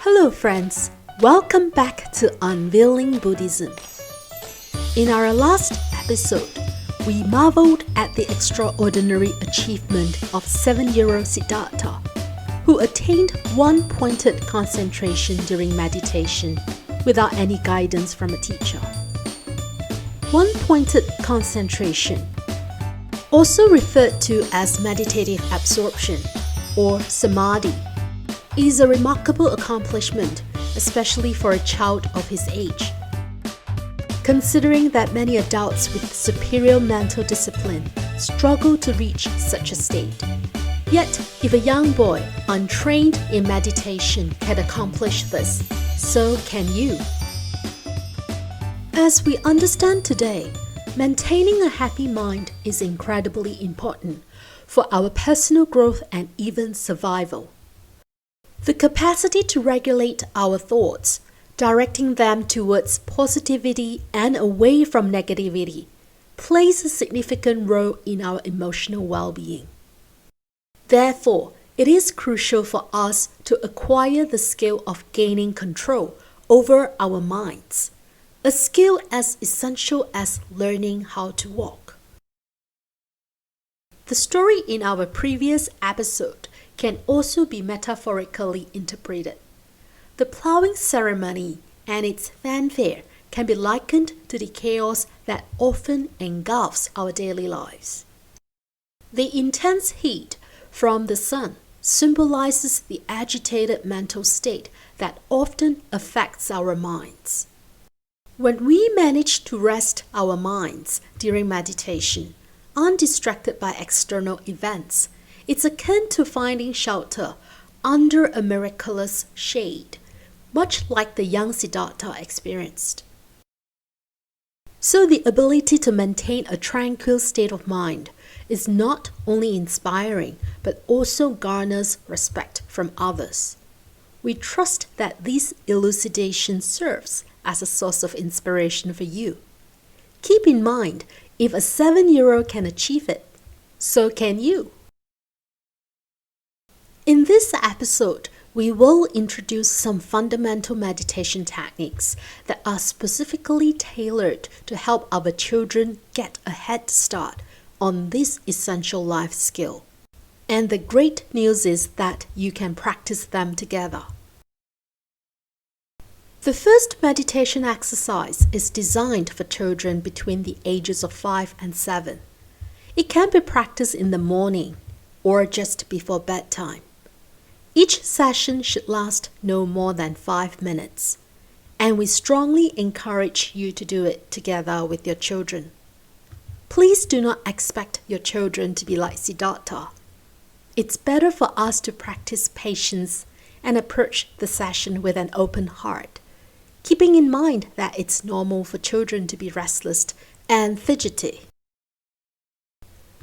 Hello friends, welcome back to Unveiling Buddhism. In our last episode, we marveled at the extraordinary achievement of 7-year-old Siddhartha, who attained one-pointed concentration during meditation without any guidance from a teacher. One-pointed concentration, also referred to as meditative absorption or samadhi, is a remarkable accomplishment, especially for a child of his age. Considering that many adults with superior mental discipline struggle to reach such a state. Yet, if a young boy untrained in meditation can accomplish this, so can you. As we understand today, maintaining a happy mind is incredibly important for our personal growth and even survival. The capacity to regulate our thoughts, directing them towards positivity and away from negativity, plays a significant role in our emotional well-being. Therefore, it is crucial for us to acquire the skill of gaining control over our minds, a skill as essential as learning how to walk. The story in our previous episode can also be metaphorically interpreted. The plowing ceremony and its fanfare can be likened to the chaos that often engulfs our daily lives. The intense heat from the sun symbolizes the agitated mental state that often affects our minds. When we manage to rest our minds during meditation, undistracted by external events, it's akin to finding shelter under a miraculous shade, much like the young Siddhartha experienced. So the ability to maintain a tranquil state of mind is not only inspiring, but also garners respect from others. We trust that this elucidation serves as a source of inspiration for you. Keep in mind, if a 7-year-old can achieve it, so can you. In this episode, we will introduce some fundamental meditation techniques that are specifically tailored to help our children get a head start on this essential life skill. And the great news is that you can practice them together. The first meditation exercise is designed for children between the ages of 5 and 7. It can be practiced in the morning or just before bedtime. Each session should last no more than 5 minutes, and we strongly encourage you to do it together with your children. Please do not expect your children to be like Siddhartha. It's better for us to practice patience and approach the session with an open heart, keeping in mind that it's normal for children to be restless and fidgety.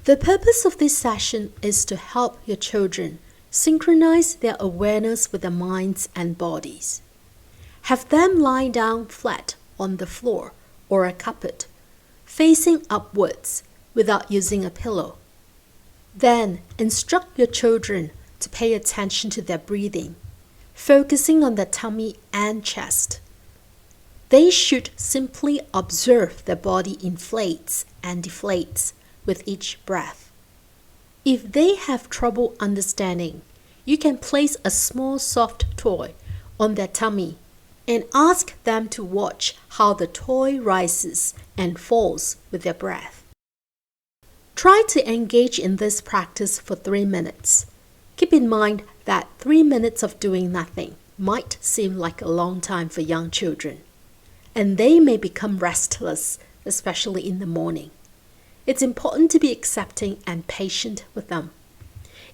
The purpose of this session is to help your children synchronize their awareness with their minds and bodies. Have them lie down flat on the floor or a carpet, facing upwards without using a pillow. Then instruct your children to pay attention to their breathing, focusing on their tummy and chest. They should simply observe their body inflates and deflates with each breath. If they have trouble understanding, you can place a small soft toy on their tummy and ask them to watch how the toy rises and falls with their breath. Try to engage in this practice for 3 minutes. Keep in mind that 3 minutes of doing nothing might seem like a long time for young children, and they may become restless, especially in the morning. It's important to be accepting and patient with them.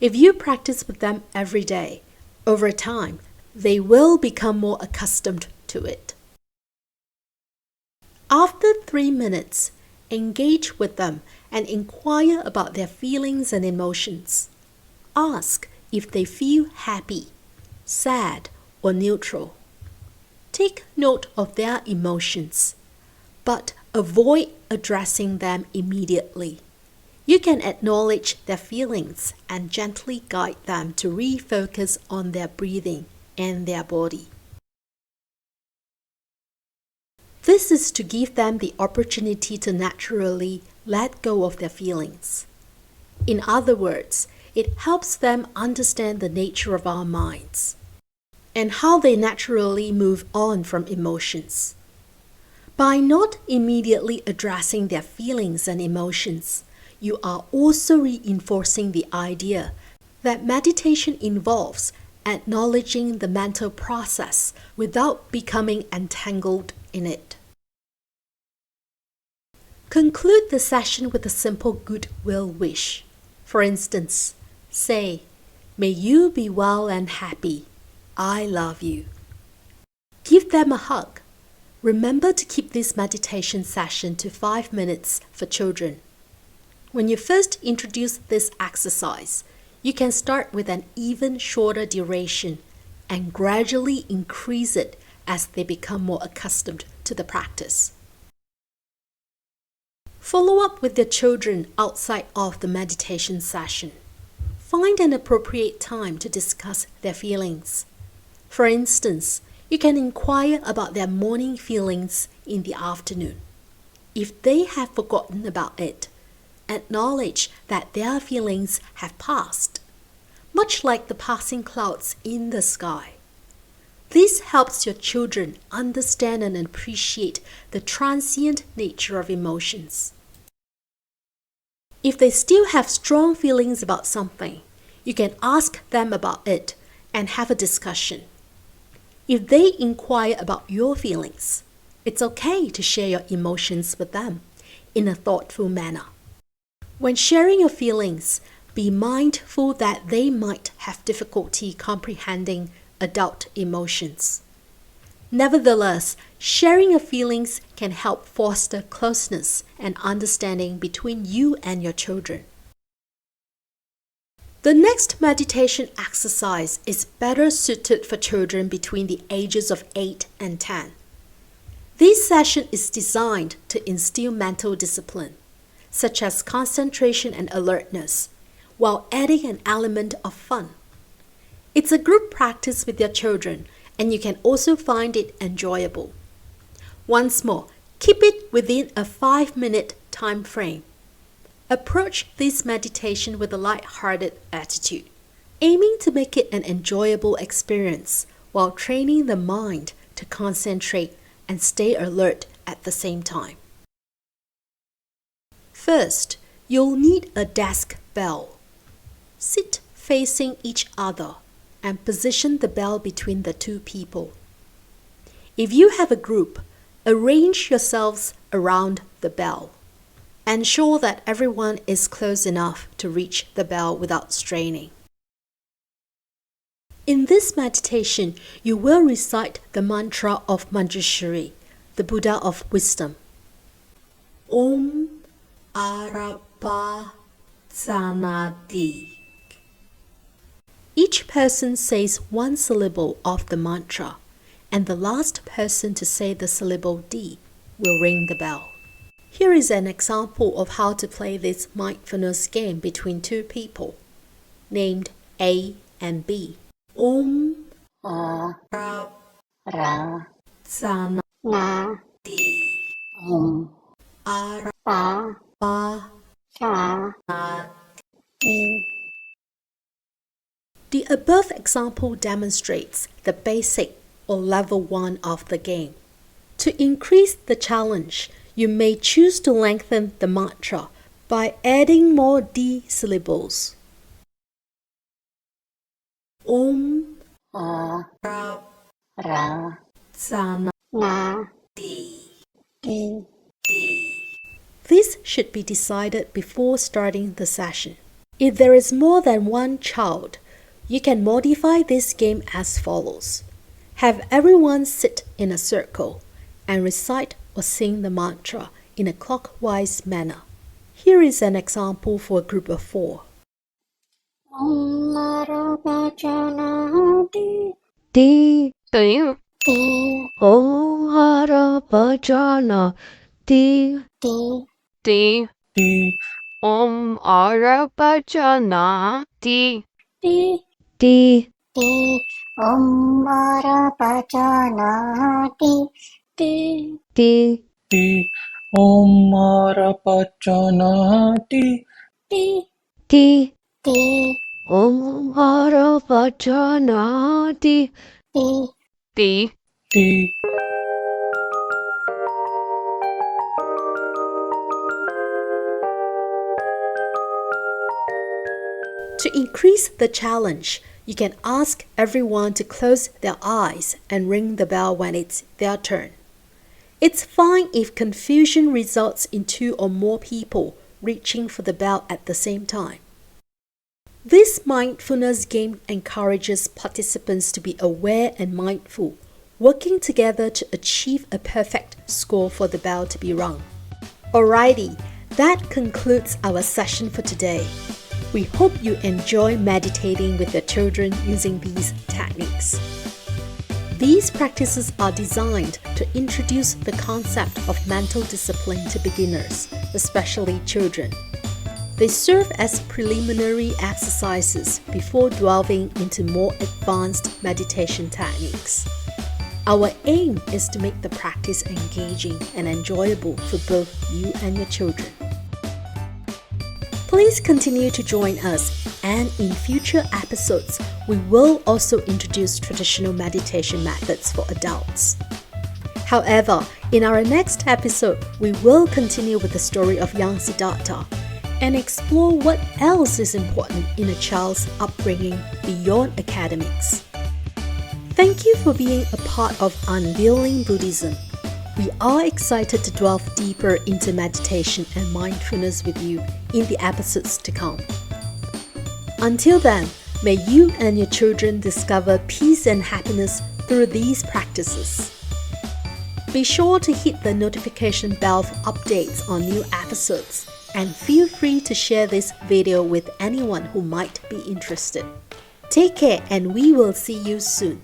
If you practice with them every day, over time, they will become more accustomed to it. After 3 minutes, engage with them and inquire about their feelings and emotions. Ask if they feel happy, sad, or neutral. Take note of their emotions, but avoid addressing them immediately. You can acknowledge their feelings and gently guide them to refocus on their breathing and their body. This is to give them the opportunity to naturally let go of their feelings. In other words, it helps them understand the nature of our minds and how they naturally move on from emotions. By not immediately addressing their feelings and emotions, you are also reinforcing the idea that meditation involves acknowledging the mental process without becoming entangled in it. Conclude the session with a simple goodwill wish. For instance, say, "May you be well and happy. I love you." Give them a hug. Remember to keep this meditation session to 5 minutes for children. When you first introduce this exercise, you can start with an even shorter duration and gradually increase it as they become more accustomed to the practice. Follow up with your children outside of the meditation session. Find an appropriate time to discuss their feelings. For instance, you can inquire about their morning feelings in the afternoon. If they have forgotten about it, acknowledge that their feelings have passed, much like the passing clouds in the sky. This helps your children understand and appreciate the transient nature of emotions. If they still have strong feelings about something, you can ask them about it and have a discussion. If they inquire about your feelings, it's okay to share your emotions with them in a thoughtful manner. When sharing your feelings, be mindful that they might have difficulty comprehending adult emotions. Nevertheless, sharing your feelings can help foster closeness and understanding between you and your children. The next meditation exercise is better suited for children between the ages of 8 and 10. This session is designed to instill mental discipline, such as concentration and alertness, while adding an element of fun. It's a group practice with your children, and you can also find it enjoyable. Once more, keep it within a 5-minute time frame. Approach this meditation with a light-hearted attitude, aiming to make it an enjoyable experience while training the mind to concentrate and stay alert at the same time. First, you'll need a desk bell. Sit facing each other and position the bell between the two people. If you have a group, arrange yourselves around the bell. Ensure that everyone is close enough to reach the bell without straining. In this meditation, you will recite the mantra of Manjushri, the Buddha of wisdom. Om Arapa Sanati. Each person says one syllable of the mantra, and the last person to say the syllable D will ring the bell. Here is an example of how to play this mindfulness game between two people, named A and B. Om Ra Sana Di Om Ara Sa Di. The above example demonstrates the basic or level 1 of the game. To increase the challenge, you may choose to lengthen the mantra by adding more D syllables. Om Ra Sana Di. This should be decided before starting the session. If there is more than one child, you can modify this game as follows. Have everyone sit in a circle and recite or sing the mantra in a clockwise manner. Here is an example for a group of 4. Di Om Hara Bhajana Di Di Om Hara Bhajana Di Di Om Mara Bhajana Di Ti. Om Arapachanati. Ti. Om Arapachanati. Ti. To increase the challenge, you can ask everyone to close their eyes and ring the bell when it's their turn. It's fine if confusion results in 2 or more people reaching for the bell at the same time. This mindfulness game encourages participants to be aware and mindful, working together to achieve a perfect score for the bell to be rung. Alrighty, that concludes our session for today. We hope you enjoy meditating with your children using these techniques. These practices are designed to introduce the concept of mental discipline to beginners, especially children. They serve as preliminary exercises before delving into more advanced meditation techniques. Our aim is to make the practice engaging and enjoyable for both you and your children. Please continue to join us, and in future episodes, we will also introduce traditional meditation methods for adults. However, in our next episode, we will continue with the story of young Siddhartha and explore what else is important in a child's upbringing beyond academics. Thank you for being a part of Unveiling Buddhism. We are excited to delve deeper into meditation and mindfulness with you in the episodes to come. Until then, may you and your children discover peace and happiness through these practices. Be sure to hit the notification bell for updates on new episodes, and feel free to share this video with anyone who might be interested. Take care, and we will see you soon.